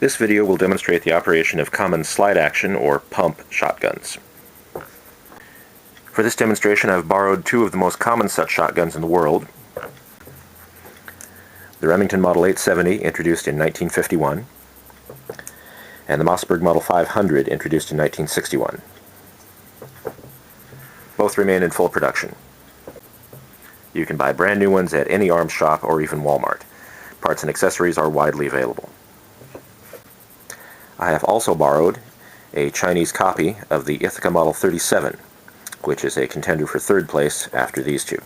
This video will demonstrate the operation of common slide-action or pump shotguns. For this demonstration, I've borrowed two of the most common such shotguns in the world. The Remington Model 870, introduced in 1951, and the Mossberg Model 500, introduced in 1961. Both remain in full production. You can buy brand new ones at any arms shop or even Walmart. Parts and accessories are widely available. I have also borrowed a Chinese copy of the Ithaca Model 37, which is a contender for third place after these two.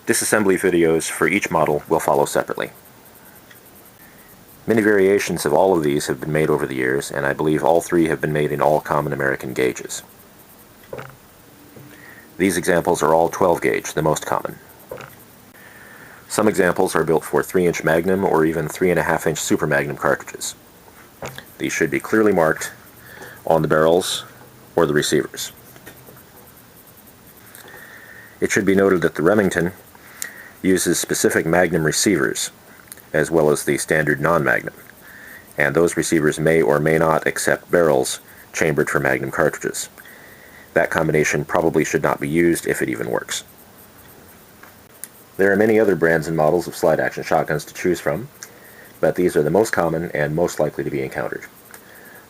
Disassembly videos for each model will follow separately. Many variations of all of these have been made over the years, and I believe all three have been made in all common American gauges. These examples are all 12 gauge, the most common. Some examples are built for 3-inch Magnum or even 3.5-inch Super Magnum cartridges. These should be clearly marked on the barrels or the receivers. It should be noted that the Remington uses specific Magnum receivers, as well as the standard non-Magnum, and those receivers may or may not accept barrels chambered for Magnum cartridges. That combination probably should not be used if it even works. There are many other brands and models of slide-action shotguns to choose from, but these are the most common and most likely to be encountered.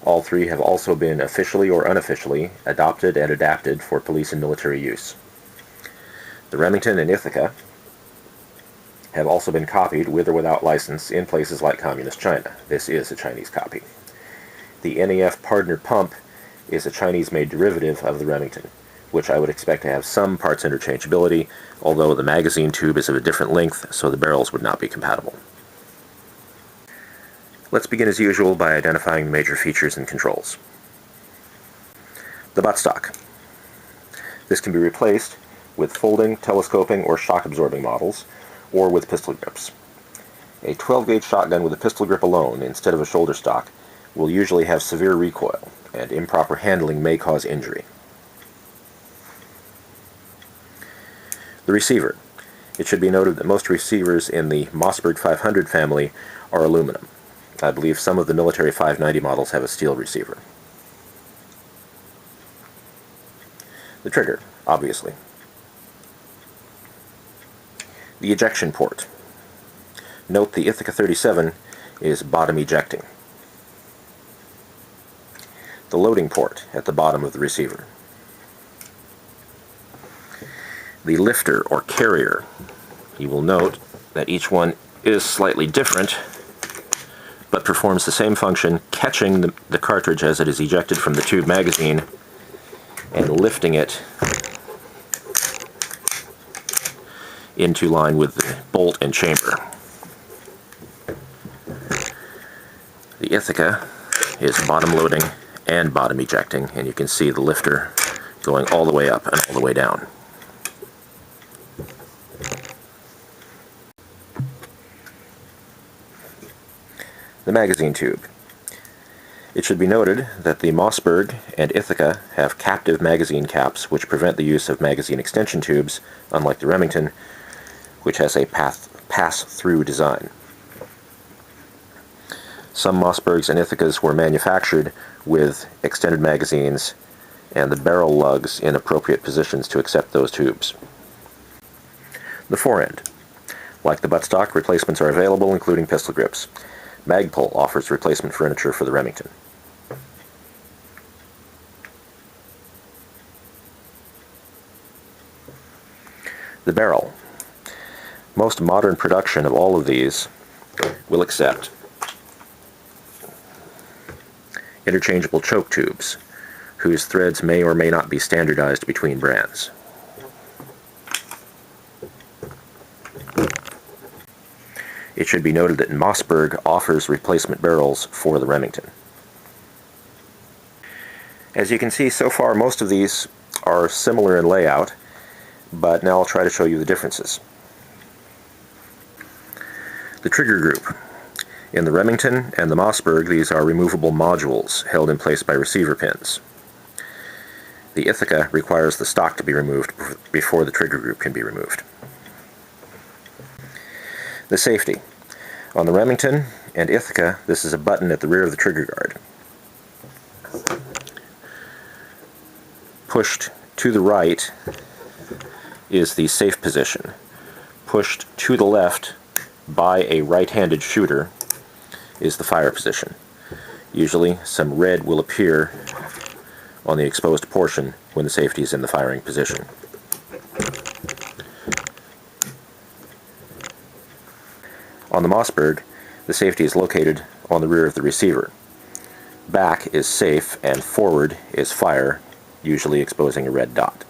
All three have also been officially or unofficially adopted and adapted for police and military use. The Remington and Ithaca have also been copied with or without license in places like Communist China. This is a Chinese copy. The NEF Pardner pump is a Chinese-made derivative of the Remington, which I would expect to have some parts interchangeability, although the magazine tube is of a different length, so the barrels would not be compatible. Let's begin as usual by identifying the major features and controls. The buttstock. This can be replaced with folding, telescoping, or shock-absorbing models, or with pistol grips. A 12-gauge shotgun with a pistol grip alone, instead of a shoulder stock, will usually have severe recoil, and improper handling may cause injury. The receiver. It should be noted that most receivers in the Mossberg 500 family are aluminum. I believe some of the military 590 models have a steel receiver. The trigger, obviously. The ejection port. Note the Ithaca 37 is bottom ejecting. The loading port at the bottom of the receiver. The lifter or carrier. You will note that each one is slightly different, but performs the same function, catching the cartridge as it is ejected from the tube magazine and lifting it into line with the bolt and chamber. The Ithaca is bottom loading and bottom ejecting, and you can see the lifter going all the way up and all the way down. The magazine tube. It should be noted that the Mossberg and Ithaca have captive magazine caps which prevent the use of magazine extension tubes, unlike the Remington, which has a pass-through design. Some Mossbergs and Ithacas were manufactured with extended magazines and the barrel lugs in appropriate positions to accept those tubes. The forend. Like the buttstock, replacements are available, including pistol grips. Magpul offers replacement furniture for the Remington. The barrel. Most modern production of all of these will accept interchangeable choke tubes, whose threads may or may not be standardized between brands. It should be noted that Mossberg offers replacement barrels for the Remington. As you can see, so far most of these are similar in layout, but now I'll try to show you the differences. The trigger group. In the Remington and the Mossberg, these are removable modules held in place by receiver pins. The Ithaca requires the stock to be removed before the trigger group can be removed. The safety. On the Remington and Ithaca, this is a button at the rear of the trigger guard. Pushed to the right is the safe position. Pushed to the left by a right-handed shooter is the fire position. Usually some red will appear on the exposed portion when the safety is in the firing position. On the Mossberg, the safety is located on the rear of the receiver. Back is safe and forward is fire, usually exposing a red dot.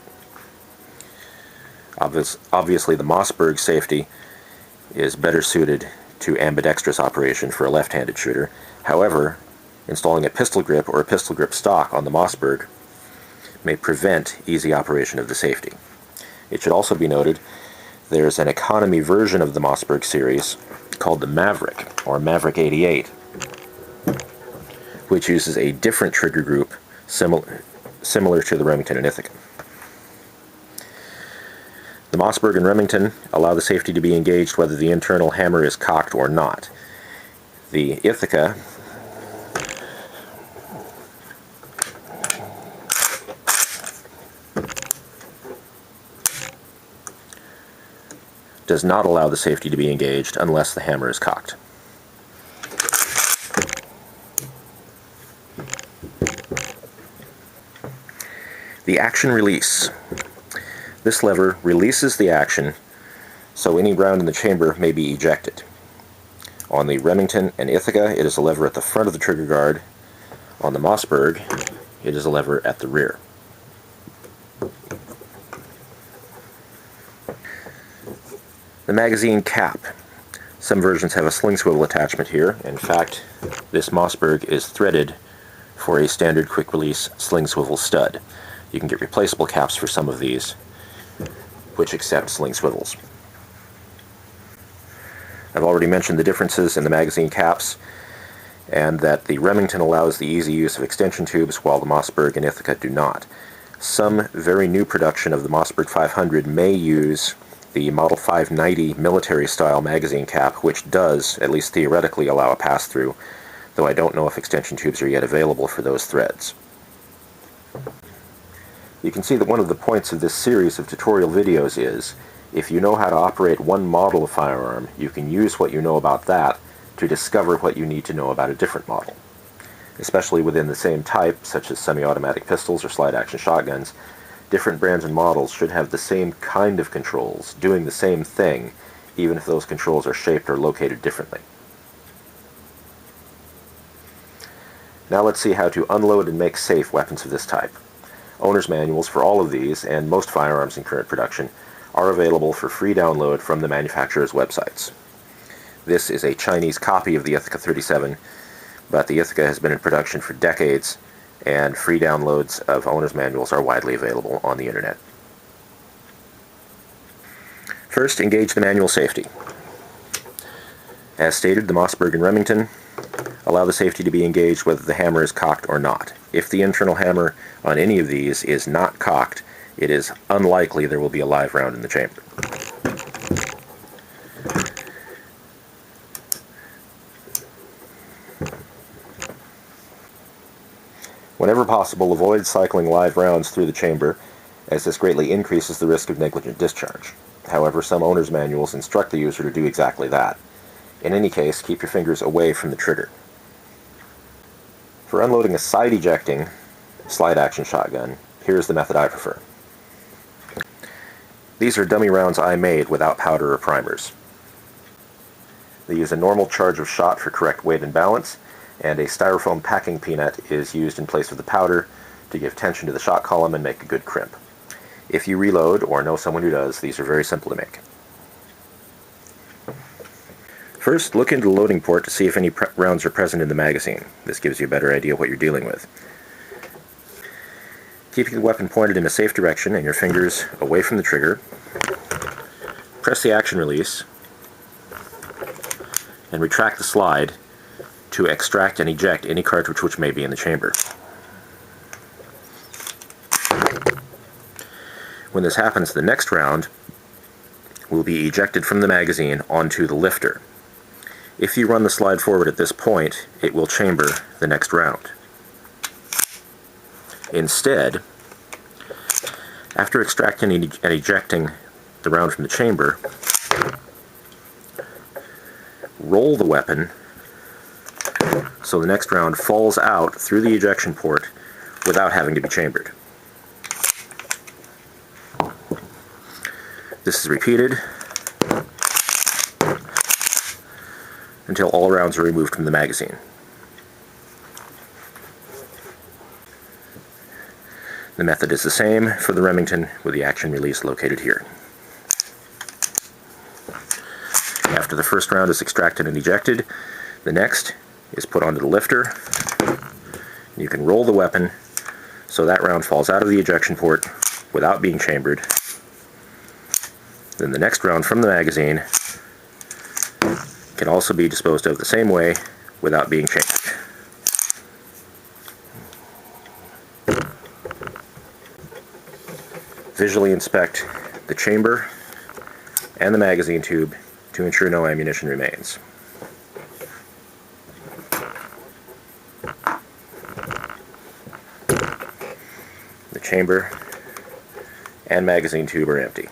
Obviously the Mossberg safety is better suited to ambidextrous operation for a left-handed shooter. However, installing a pistol grip or a pistol grip stock on the Mossberg may prevent easy operation of the safety. It should also be noted there's an economy version of the Mossberg series called the Maverick, or Maverick 88, which uses a different trigger group similar to the Remington and Ithaca. The Mossberg and Remington allow the safety to be engaged whether the internal hammer is cocked or not. The Ithaca does not allow the safety to be engaged unless the hammer is cocked. The action release. This lever releases the action so any round in the chamber may be ejected. On the Remington and Ithaca, it is a lever at the front of the trigger guard. On the Mossberg, it is a lever at the rear. The magazine cap. Some versions have a sling swivel attachment here. In fact, this Mossberg is threaded for a standard quick release sling swivel stud. You can get replaceable caps for some of these, which accept sling swivels. I've already mentioned the differences in the magazine caps, and that the Remington allows the easy use of extension tubes while the Mossberg and Ithaca do not. Some very new production of the Mossberg 500 may use the Model 590 military-style magazine cap, which does, at least theoretically, allow a pass-through, though I don't know if extension tubes are yet available for those threads. You can see that one of the points of this series of tutorial videos is, if you know how to operate one model of firearm, you can use what you know about that to discover what you need to know about a different model. Especially within the same type, such as semi-automatic pistols or slide-action shotguns, different brands and models should have the same kind of controls, doing the same thing, even if those controls are shaped or located differently. Now let's see how to unload and make safe weapons of this type. Owner's manuals for all of these, and most firearms in current production, are available for free download from the manufacturer's websites. This is a Chinese copy of the Ithaca 37, but the Ithaca has been in production for decades, and free downloads of owner's manuals are widely available on the internet. First, engage the manual safety. As stated, the Mossberg and Remington allow the safety to be engaged whether the hammer is cocked or not. If the internal hammer on any of these is not cocked, it is unlikely there will be a live round in the chamber. Whenever possible, avoid cycling live rounds through the chamber, as this greatly increases the risk of negligent discharge. However, some owner's manuals instruct the user to do exactly that. In any case, keep your fingers away from the trigger. For unloading a side-ejecting slide-action shotgun, here's the method I prefer. These are dummy rounds I made without powder or primers. They use a normal charge of shot for correct weight and balance, and a styrofoam packing peanut is used in place of the powder to give tension to the shot column and make a good crimp. If you reload, or know someone who does, these are very simple to make. First, look into the loading port to see if any rounds are present in the magazine. This gives you a better idea of what you're dealing with. Keeping the weapon pointed in a safe direction and your fingers away from the trigger, press the action release and retract the slide to extract and eject any cartridge which may be in the chamber. When this happens, the next round will be ejected from the magazine onto the lifter. If you run the slide forward at this point, it will chamber the next round. Instead, after extracting and ejecting the round from the chamber, roll the weapon so the next round falls out through the ejection port without having to be chambered. This is repeated until all rounds are removed from the magazine. The method is the same for the Remington, with the action release located here. After the first round is extracted and ejected, the next is put onto the lifter. You can roll the weapon so that round falls out of the ejection port without being chambered. Then the next round from the magazine can also be disposed of the same way without being chambered. Visually inspect the chamber and the magazine tube to ensure no ammunition remains. The chamber and magazine tube are empty.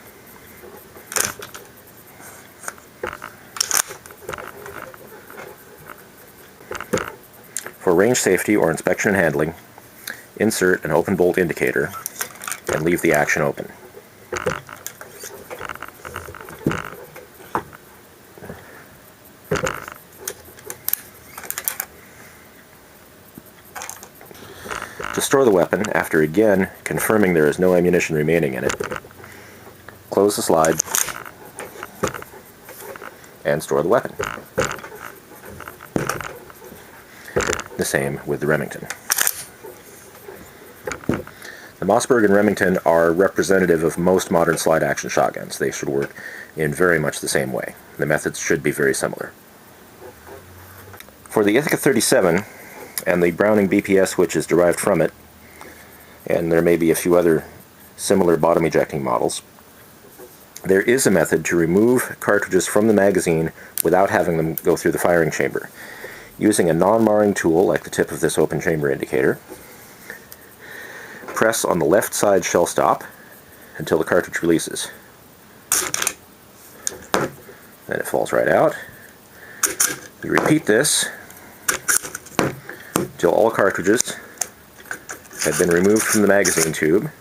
For range safety or inspection and handling, insert an open bolt indicator and leave the action open. To store the weapon, after again confirming there is no ammunition remaining in it, close the slide and store the weapon. The same with the Remington. The Mossberg and Remington are representative of most modern slide action shotguns. They should work in very much the same way. The methods should be very similar. For the Ithaca 37 and the Browning BPS, which is derived from it, and there may be a few other similar bottom ejecting models, there is a method to remove cartridges from the magazine without having them go through the firing chamber. Using a non-marring tool like the tip of this open chamber indicator, press on the left side shell stop until the cartridge releases. Then it falls right out. You repeat this until all cartridges have been removed from the magazine tube,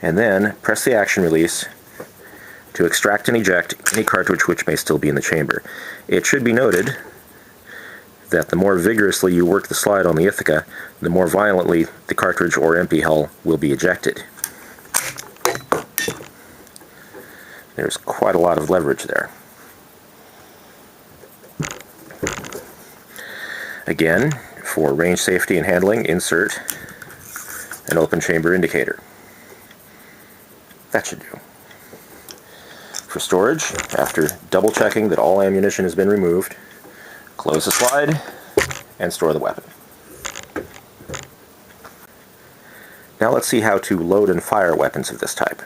and then press the action release to extract and eject any cartridge which may still be in the chamber. It should be noted that the more vigorously you work the slide on the Ithaca, the more violently the cartridge or empty hull will be ejected. There's quite a lot of leverage there. Again, for range safety and handling, insert an open chamber indicator. That should do. For storage, after double checking that all ammunition has been removed, close the slide and store the weapon. Now let's see how to load and fire weapons of this type.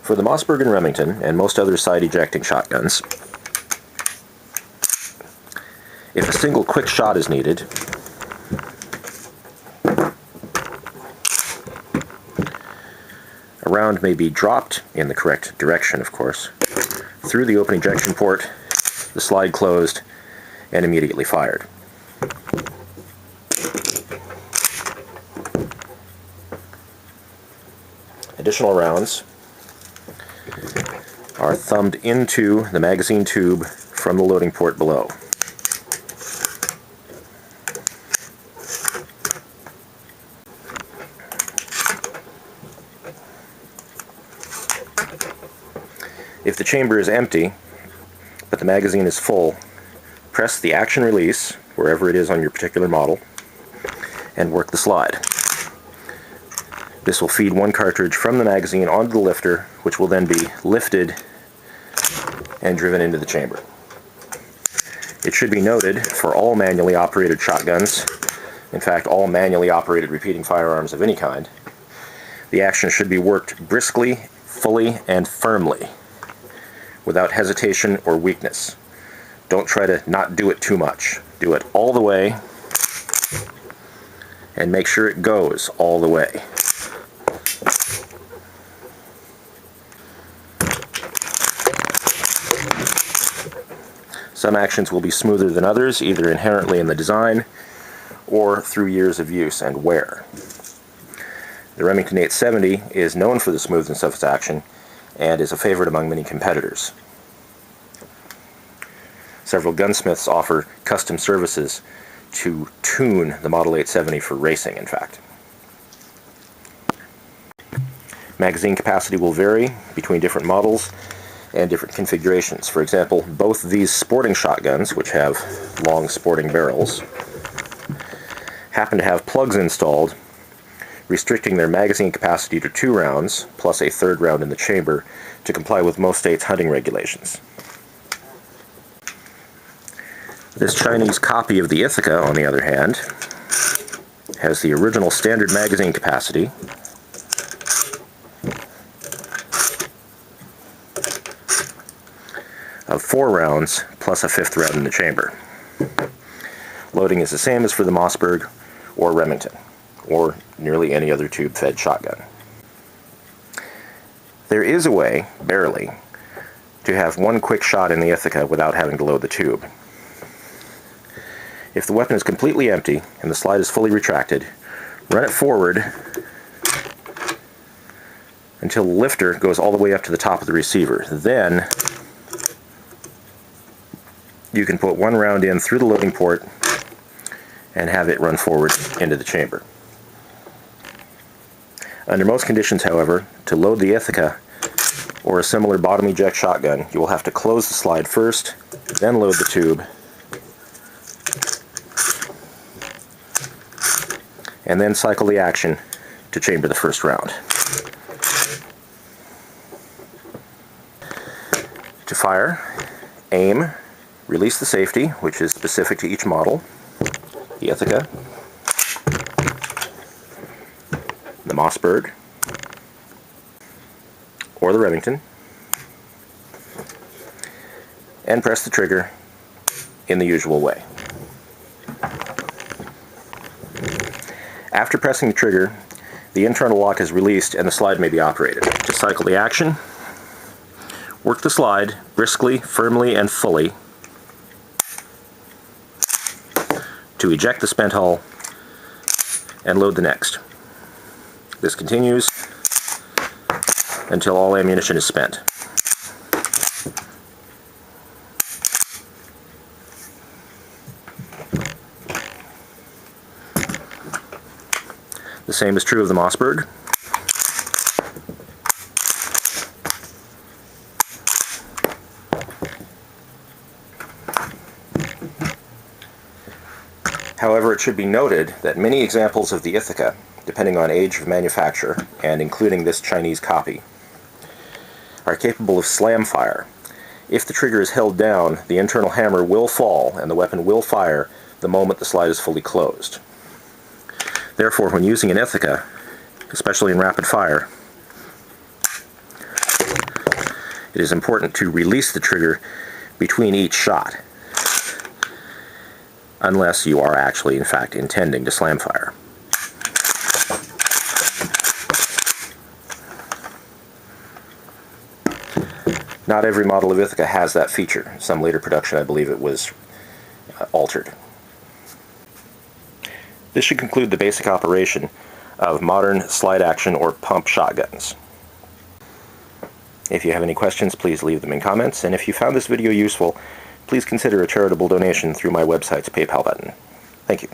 For the Mossberg and Remington, and most other side ejecting shotguns, if a single quick shot is needed, a round may be dropped in the correct direction, of course, through the open ejection port, the slide closed, and immediately fired. Additional rounds are thumbed into the magazine tube from the loading port below. If the chamber is empty, but the magazine is full, press the action release, wherever it is on your particular model, and work the slide. This will feed one cartridge from the magazine onto the lifter, which will then be lifted and driven into the chamber. It should be noted, for all manually operated shotguns, in fact all manually operated repeating firearms of any kind, the action should be worked briskly fully and firmly, without hesitation or weakness. Don't try to not do it too much. Do it all the way, and make sure it goes all the way. Some actions will be smoother than others, either inherently in the design or through years of use and wear. The Remington 870 is known for the smoothness of its action and is a favorite among many competitors. Several gunsmiths offer custom services to tune the Model 870 for racing, in fact. Magazine capacity will vary between different models and different configurations. For example, both these sporting shotguns, which have long sporting barrels, happen to have plugs installed restricting their magazine capacity to 2 rounds, plus a 3rd round in the chamber, to comply with most states' hunting regulations. This Chinese copy of the Ithaca, on the other hand, has the original standard magazine capacity, of 4 rounds, plus a 5th round in the chamber. Loading is the same as for the Mossberg or Remington, or nearly any other tube-fed shotgun. There is a way, barely, to have one quick shot in the Ithaca without having to load the tube. If the weapon is completely empty and the slide is fully retracted, run it forward until the lifter goes all the way up to the top of the receiver. Then you can put 1 round in through the loading port and have it run forward into the chamber. Under most conditions, however, to load the Ithaca or a similar bottom eject shotgun, you will have to close the slide first, then load the tube, and then cycle the action to chamber the first round. To fire, aim, release the safety, which is specific to each model, the Ithaca, the Mossberg, or the Remington, and press the trigger in the usual way. After pressing the trigger, the internal lock is released and the slide may be operated. To cycle the action, work the slide briskly, firmly, and fully to eject the spent hull and load the next. This continues until all ammunition is spent. The same is true of the Mossberg. However, it should be noted that many examples of the Ithaca, depending on age of manufacture, and including this Chinese copy, are capable of slam fire. If the trigger is held down, the internal hammer will fall and the weapon will fire the moment the slide is fully closed. Therefore, when using an Ithaca, especially in rapid fire, it is important to release the trigger between each shot, unless you are actually, in fact, intending to slam fire. Not every model of Ithaca has that feature. Some later production, I believe it was altered. This should conclude the basic operation of modern slide action or pump shotguns. If you have any questions, please leave them in comments, and if you found this video useful, please consider a charitable donation through my website's PayPal button. Thank you.